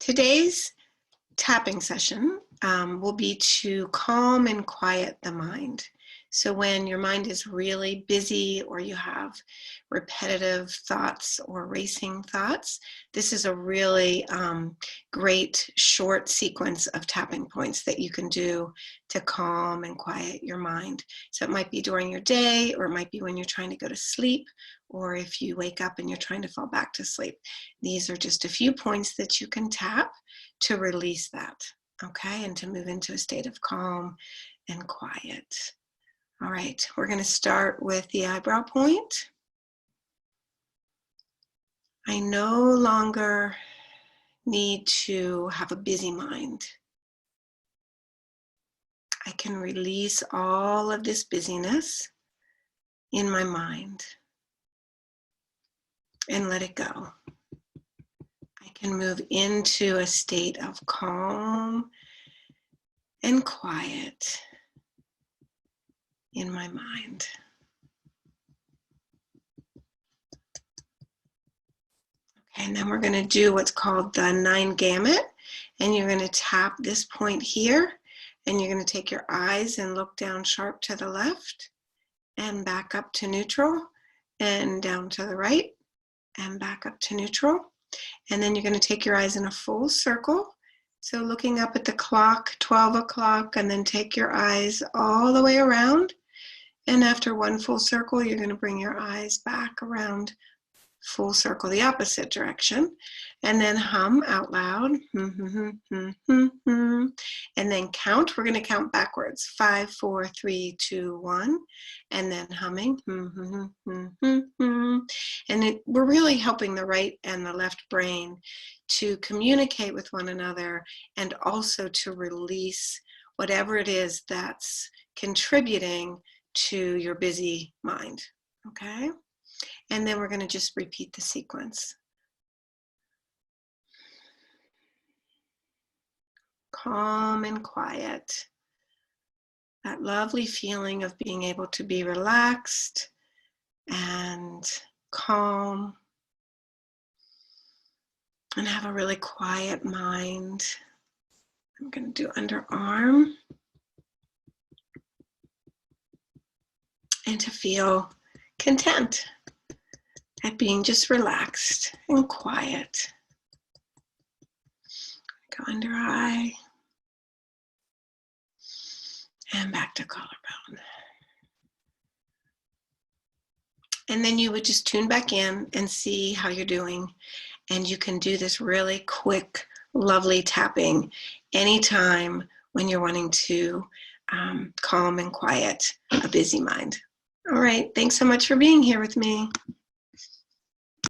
Today's tapping session will be to calm and quiet the mind. So when your mind is really busy or you have repetitive thoughts or racing thoughts, this is a really great short sequence of tapping points that you can do to calm and quiet your mind. So it might be during your day, or it might be when you're trying to go to sleep, or if you wake up and you're trying to fall back to sleep. These are just a few points that you can tap to release that, okay, and to move into a state of calm and quiet. All right, we're going to start with the eyebrow point. I no longer need to have a busy mind. I can release all of this busyness in my mind and let it go. I can move into a state of calm and quiet in my mind. Okay, and then we're going to do what's called the 9 gamut, and you're going to tap this point here, and you're going to take your eyes and look down sharp to the left and back up to neutral and down to the right and back up to neutral. And then you're going to take your eyes in a full circle. So looking up at the clock, 12 o'clock, and then take your eyes all the way around. And after one full circle, you're going to bring your eyes back around full circle, the opposite direction, and then hum out loud, and then count. We're going to count backwards, 5, 4, 3, 2, 1, and then humming, and we're really helping the right and the left brain to communicate with one another and also to release whatever it is that's contributing to your busy mind, okay? And then we're going to just repeat the sequence. Calm and quiet. That lovely feeling of being able to be relaxed and calm and have a really quiet mind. I'm going to do underarm. And to feel content at being just relaxed and quiet. Go under eye and back to collarbone. And then you would just tune back in and see how you're doing. And you can do this really quick, lovely tapping anytime when you're wanting to calm and quiet a busy mind. All right, thanks so much for being here with me.